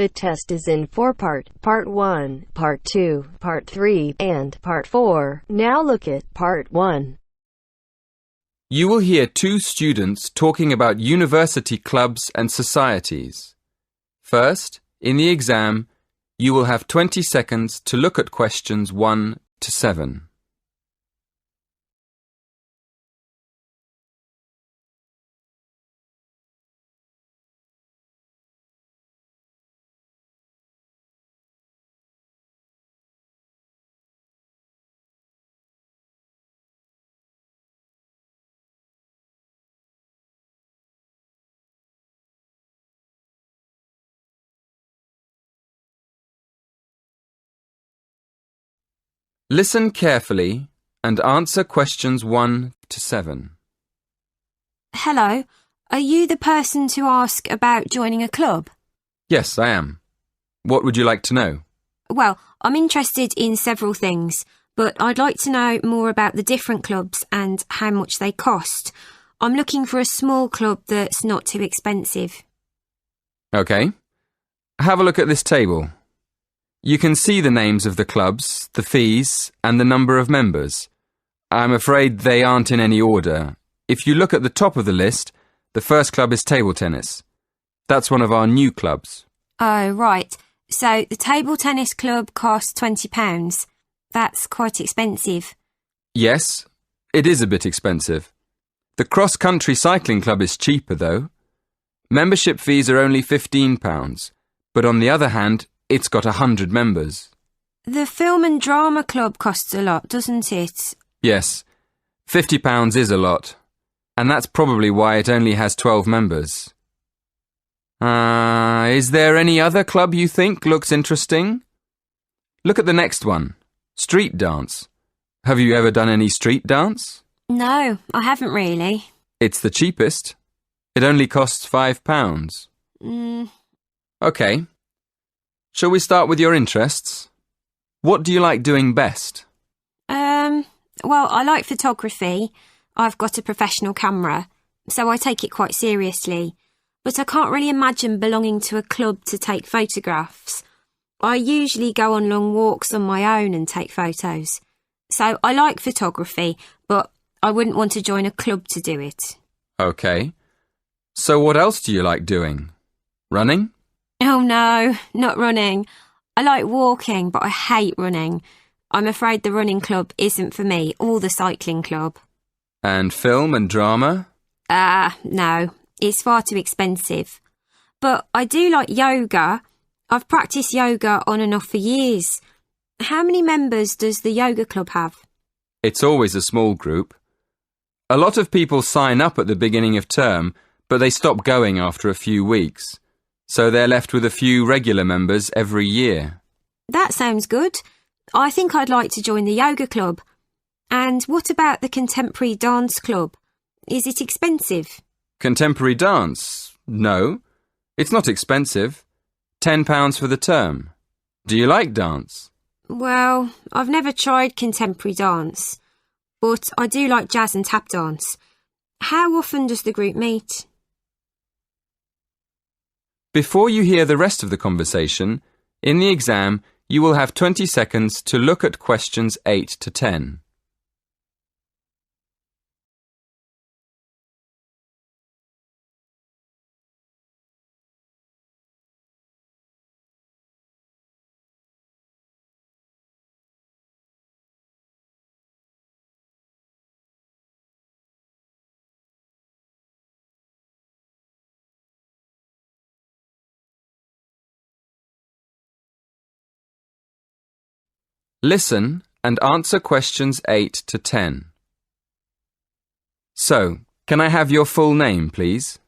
The test is in 4 parts: Part 1, Part 2, Part 3, and Part 4. Now look at Part 1. You will hear two students talking about university clubs and societies. First, in the exam, you will have 20 seconds to look at questions 1 to 7. Listen carefully and answer questions 1 to 7. Hello, are you the person to ask about joining a club? Yes, I am. What would you like to know? Well, I'm interested in several things, but I'd like to know more about the different clubs and how much they cost. I'm looking for a small club that's not too expensive. OK. Have a look at this table. You can see the names of the clubs, the fees, and the number of members. I'm afraid they aren't in any order. If you look at the top of the list, the first club is table tennis. That's one of our new clubs. Oh, right. So the table tennis club costs £20. That's quite expensive. Yes, it is a bit expensive. The cross-country cycling club is cheaper, though. Membership fees are only £15, but on the other hand, it's got 100 members. The film and drama club costs a lot, doesn't it? Yes, £50 is a lot, and that's probably why it only has 12 members. Is there any other club you think looks interesting? Look at the next one, street dance. Have you ever done any street dance? No, I haven't really. It's the cheapest. It only costs £5. OK. Shall we start with your interests? What do you like doing best? Well, I like photography. I've got a professional camera, so I take it quite seriously. But I can't really imagine belonging to a club to take photographs. I usually go on long walks on my own and take photos. So I like photography, but I wouldn't want to join a club to do it. OK. So what else do you like doing? Running? Oh no, not running. I like walking, but I hate running. I'm afraid the running club isn't for me, or the cycling club. And film and drama? No, it's far too expensive. But I do like yoga. I've practiced yoga on and off for years. How many members does the yoga club have? It's always a small group. A lot of people sign up at the beginning of term, but they stop going after a few weeks. So they're left with a few regular members every year. That sounds good. I think I'd like to join the yoga club. And what about the contemporary dance club? Is it expensive? Contemporary dance? No, it's not expensive. £10 for the term. Do you like dance? Well, I've never tried contemporary dance, but I do like jazz and tap dance. How often does the group meet? Before you hear the rest of the conversation, in the exam, you will have 20 seconds to look at questions 8 to 10. Listen and answer questions 8 to 10. So, can I have your full name, please?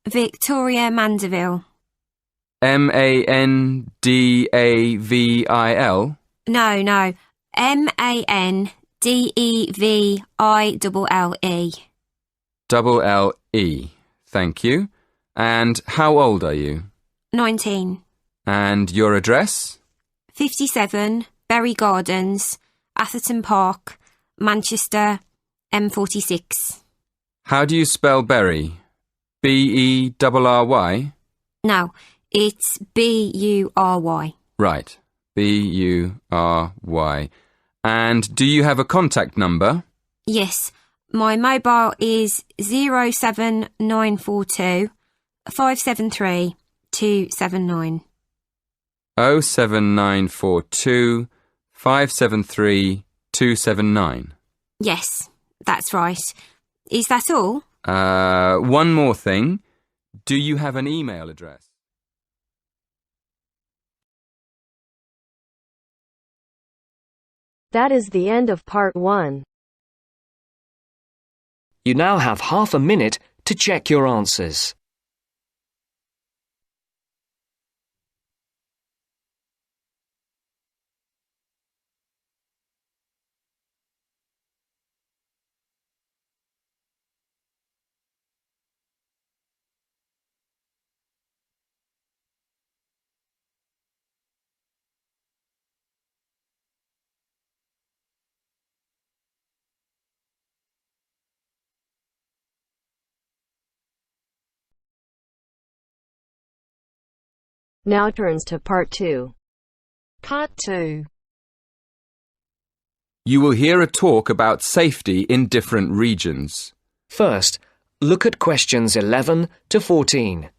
Victoria Mandeville. MAANDAVIL? No. MANDEVILLE. LLE. Thank you. And how old are you? 19. And your address? 57, Bury Gardens, Atherton Park, Manchester, M46. How do you spell Bury? BERRY? No, It's B-U-R-Y. Right. B-U-R-Y. And do you have a contact number? Yes, my mobile is 07942 573 279. 07942 573 279. Yes, that's right. Is that all? One more thing. Do you have an email address? That is the end of part 1. You now have half a minute to check your answers. Now turns to part 2. Part 2. You will hear a talk about safety in different regions. First, look at questions 11 to 14.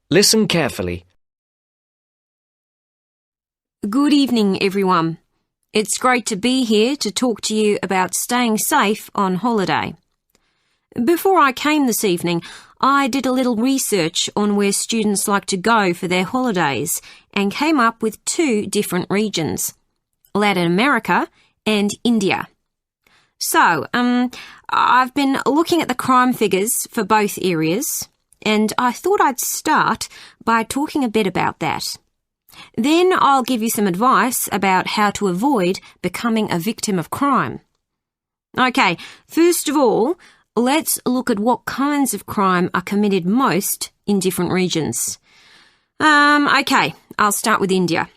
Listen carefully. Good evening, everyone. It's great to be here to talk to you about staying safe on holiday. Before I came this evening, I did a little research on where students like to go for their holidays and came up with 2 different regions, Latin America and India. So, I've been looking at the crime figures for both areas, and I thought I'd start by talking a bit about that. Then I'll give you some advice about how to avoid becoming a victim of crime. Okay, first of all, let's look at what kinds of crime are committed most in different regions. Okay, I'll start with India.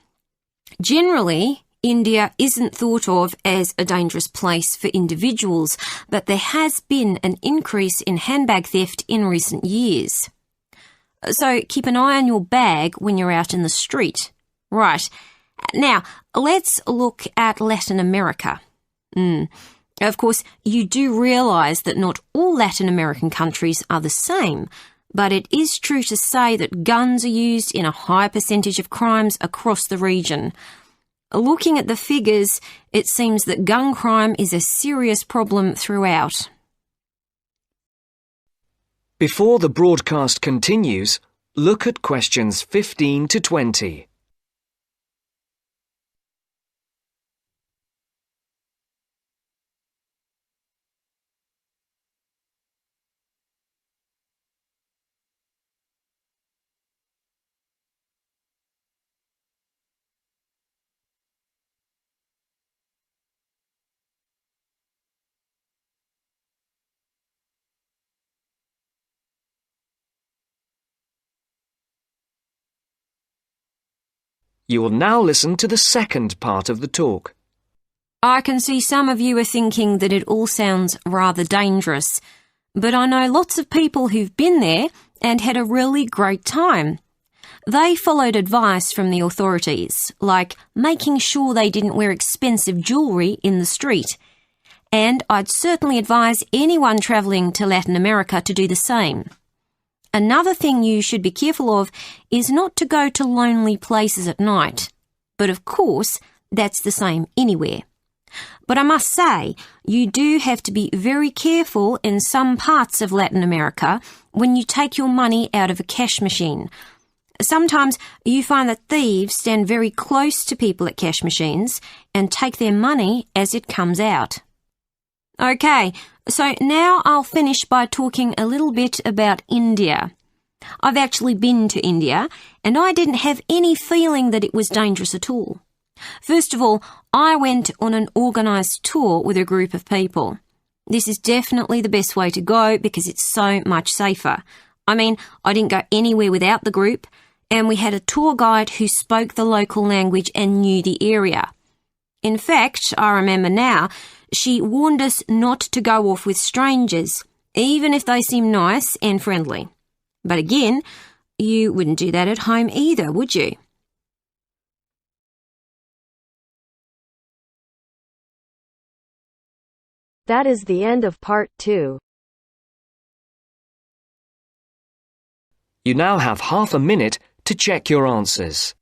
Generally, India isn't thought of as a dangerous place for individuals, but there has been an increase in handbag theft in recent years. So keep an eye on your bag when you're out in the street. Right. Now, let's look at Latin America. Of course, you do realise that not all Latin American countries are the same, but it is true to say that guns are used in a high percentage of crimes across the region. Looking at the figures, it seems that gun crime is a serious problem throughout. Before the broadcast continues, look at questions 15 to 20. You will now listen to the second part of the talk. I can see some of you are thinking that it all sounds rather dangerous, but I know lots of people who've been there and had a really great time. They followed advice from the authorities, like making sure they didn't wear expensive jewellery in the street. And I'd certainly advise anyone travelling to Latin America to do the same. Another thing you should be careful of is not to go to lonely places at night. But of course, that's the same anywhere. But I must say, you do have to be very careful in some parts of Latin America when you take your money out of a cash machine. Sometimes you find that thieves stand very close to people at cash machines and take their money as it comes out. Okay, so now I'll finish by talking a little bit about India. I've actually been to India, and I didn't have any feeling that it was dangerous at all. First of all, I went on an organised tour with a group of people. This is definitely the best way to go because it's so much safer. I mean, I didn't go anywhere without the group, and we had a tour guide who spoke the local language and knew the area. In fact, I remember now, she warned us not to go off with strangers, even if they seem nice and friendly. But again, you wouldn't do that at home either, would you? That is the end of part 2. You now have half a minute to check your answers.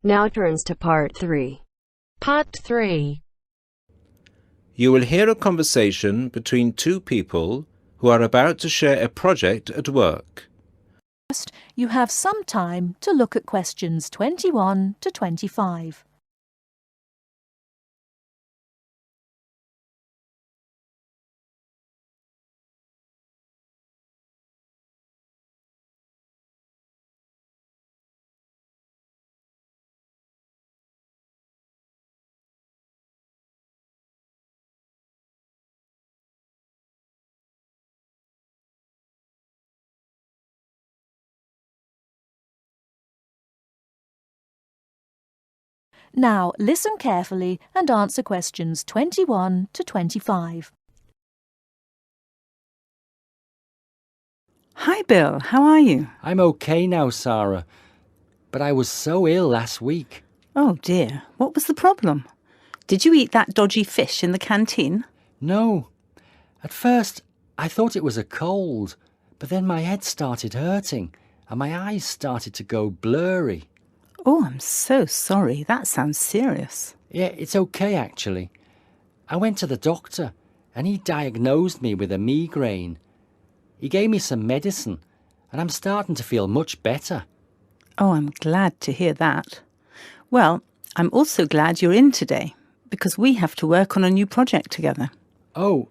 Now turns to part 3. Part 3. You will hear a conversation between two people who are about to share a project at work. First, you have some time to look at questions 21 to 25. Now, listen carefully and answer questions 21 to 25. Hi Bill, how are you? I'm okay now, Sarah, but I was so ill last week. Oh dear, what was the problem? Did you eat that dodgy fish in the canteen? No. At first, I thought it was a cold, but then my head started hurting and my eyes started to go blurry. Oh, I'm so sorry. That sounds serious. Yeah, it's okay actually. I went to the doctor and he diagnosed me with a migraine. He gave me some medicine and I'm starting to feel much better. Oh, I'm glad to hear that. Well, I'm also glad you're in today because we have to work on a new project together. Oh,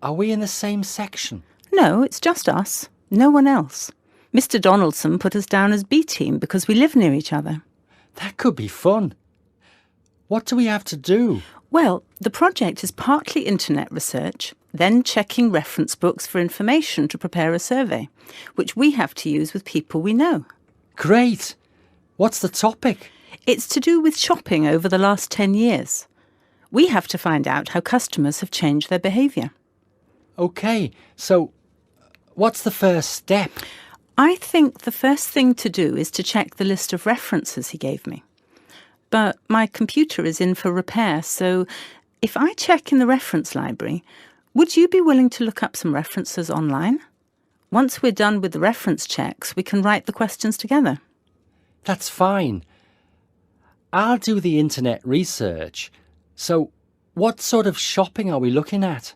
are we in the same section? No, it's just us. No one else. Mr. Donaldson put us down as B team because we live near each other. That could be fun. What do we have to do? Well, the project is partly internet research, then checking reference books for information to prepare a survey, which we have to use with people we know. Great! What's the topic? It's to do with shopping over the last 10 years. We have to find out how customers have changed their behaviour. OK, so what's the first step? I think the first thing to do is to check the list of references he gave me. But my computer is in for repair, so if I check in the reference library, would you be willing to look up some references online? Once we're done with the reference checks, we can write the questions together. That's fine. I'll do the internet research. So, what sort of shopping are we looking at?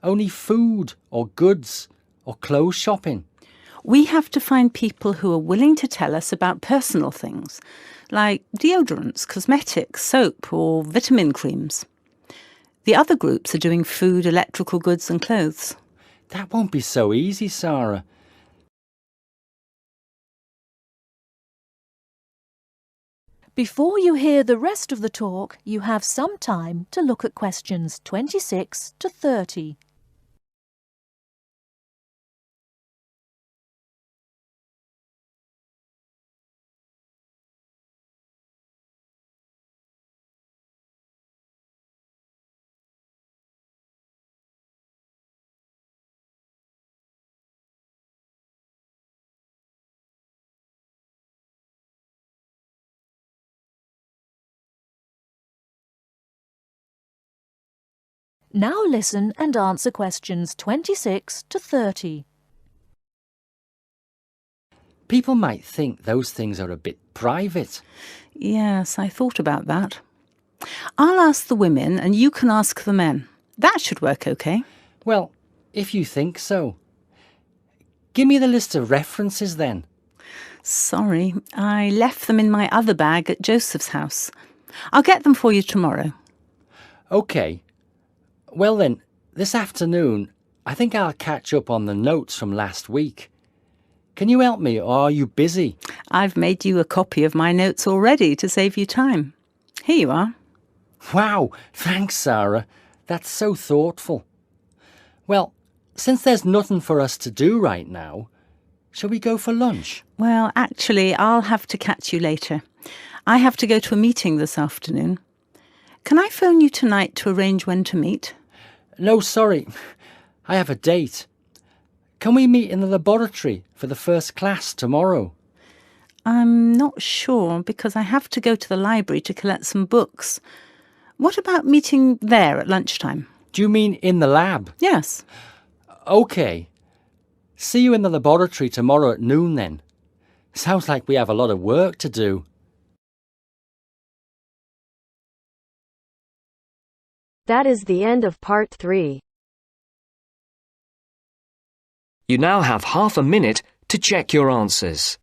Only food or goods or clothes shopping? We have to find people who are willing to tell us about personal things, like deodorants, cosmetics, soap or vitamin creams. The other groups are doing food, electrical goods and clothes. That won't be so easy, Sarah. Before you hear the rest of the talk, you have some time to look at questions 26 to 30. Now listen and answer questions 26 to 30. People might think those things are a bit private. Yes, I thought about that. I'll ask the women and you can ask the men. That should work okay. Well, if you think so. Give me the list of references then. Sorry, I left them in my other bag at Joseph's house. I'll get them for you tomorrow. OK. Well then, this afternoon, I think I'll catch up on the notes from last week. Can you help me, or are you busy? I've made you a copy of my notes already to save you time. Here you are. Wow, thanks, Sarah. That's so thoughtful. Well, since there's nothing for us to do right now, shall we go for lunch? Well, actually, I'll have to catch you later. I have to go to a meeting this afternoon. Can I phone you tonight to arrange when to meet? No, sorry. I have a date. Can we meet in the laboratory for the first class tomorrow? I'm not sure because I have to go to the library to collect some books. What about meeting there at lunchtime? Do you mean in the lab? Yes. OK. See you in the laboratory tomorrow at noon then. Sounds like we have a lot of work to do. That is the end of part 3. You now have half a minute to check your answers.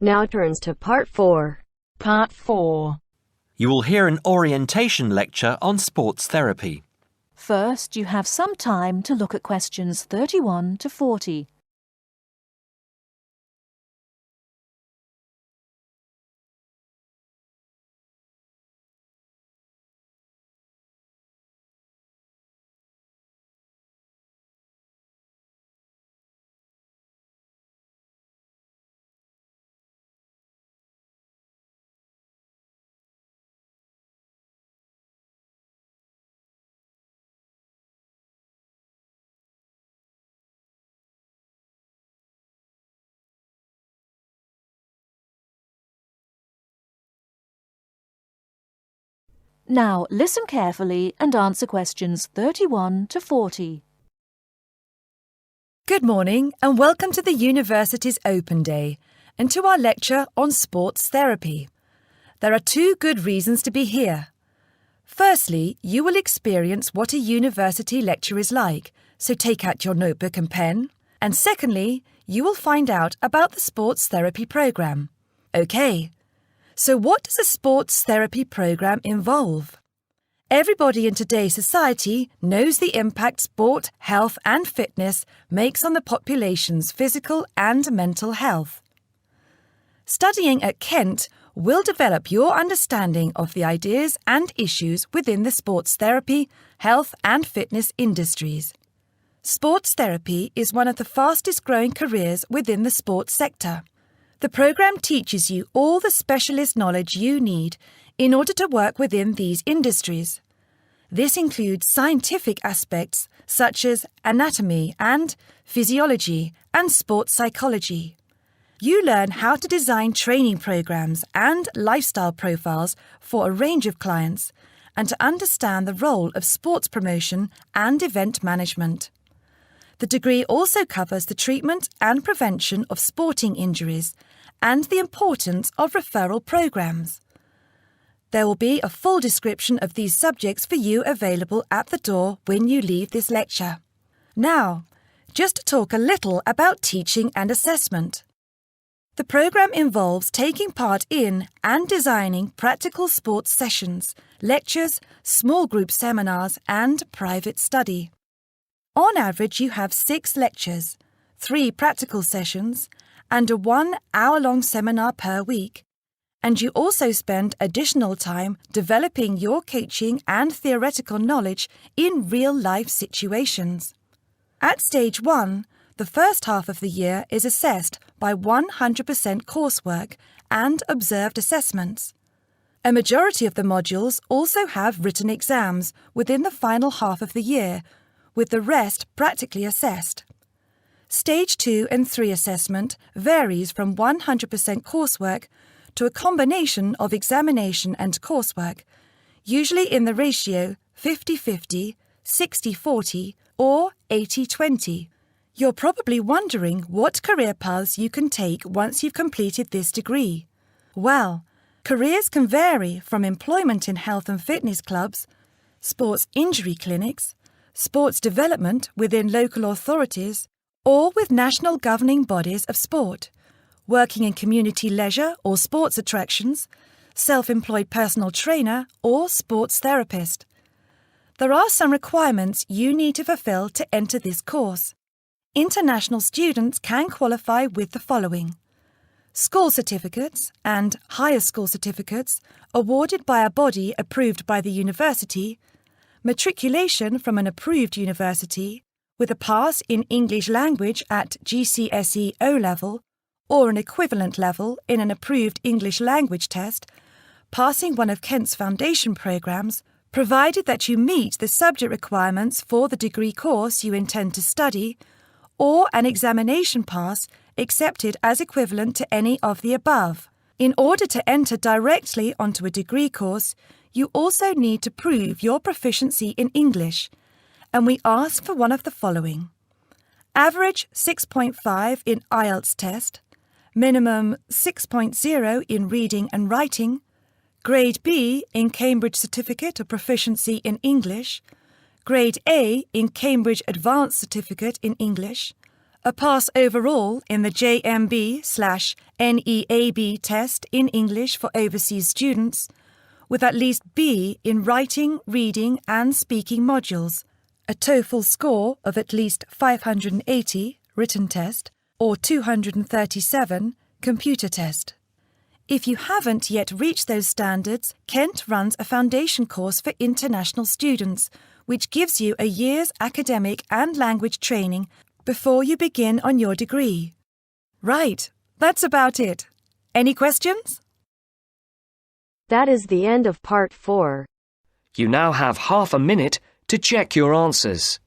Now turns to part 4. Part 4. You will hear an orientation lecture on sports therapy. First, you have some time to look at questions 31 to 40. Now, listen carefully and answer questions 31 to 40. Good morning and welcome to the university's Open Day and to our lecture on sports therapy. There are 2 good reasons to be here. Firstly, you will experience what a university lecture is like, so take out your notebook and pen. And secondly, you will find out about the sports therapy programme. OK. So what does a sports therapy programme involve? Everybody in today's society knows the impact sport, health and fitness makes on the population's physical and mental health. Studying at Kent will develop your understanding of the ideas and issues within the sports therapy, health and fitness industries. Sports therapy is one of the fastest growing careers within the sports sector. The programme teaches you all the specialist knowledge you need in order to work within these industries. This includes scientific aspects such as anatomy and physiology and sports psychology. You learn how to design training programmes and lifestyle profiles for a range of clients and to understand the role of sports promotion and event management. The degree also covers the treatment and prevention of sporting injuries and the importance of referral programmes. There will be a full description of these subjects for you available at the door when you leave this lecture. Now, just to talk a little about teaching and assessment. The programme involves taking part in and designing practical sports sessions, lectures, small group seminars and private study. On average, you have 6 lectures, 3 practical sessions, and a 1-hour-long seminar per week. And you also spend additional time developing your coaching and theoretical knowledge in real-life situations. At Stage 1, The first half of the year is assessed by 100% coursework and observed assessments. A majority of the modules also have written exams within the final half of the year, with the rest practically assessed. Stage 2 and 3 assessment varies from 100% coursework to a combination of examination and coursework, usually in the ratio 50-50, 60-40, or 80-20. You're probably wondering what career paths you can take once you've completed this degree. Well, careers can vary from employment in health and fitness clubs, sports injury clinics, sports development within local authorities, or with national governing bodies of sport, working in community leisure or sports attractions, self-employed personal trainer or sports therapist. There are some requirements you need to fulfill to enter this course. International students can qualify with the following: school certificates and higher school certificates awarded by a body approved by the university, matriculation from an approved university, with a pass in English language at GCSE O-level or an equivalent level in an approved English language test, passing one of Kent's foundation programmes, provided that you meet the subject requirements for the degree course you intend to study, or an examination pass accepted as equivalent to any of the above. In order to enter directly onto a degree course, you also need to prove your proficiency in English, and we ask for one of the following: average 6.5 in Ielts test, minimum 6.0 in reading and writing, Grade B in Cambridge Certificate of Proficiency in English, Grade A in Cambridge Advanced Certificate in English, a pass overall in the JMB/NEAB test in English for overseas students, with at least B in writing, reading and speaking modules, a TOEFL score of at least 580 written test or 237 computer test. If you haven't yet reached those standards, Kent runs a foundation course for international students, which gives you a year's academic and language training before you begin on your degree. Right, that's about it. Any questions? That is the end of part 4. You now have half a minute to check your answers.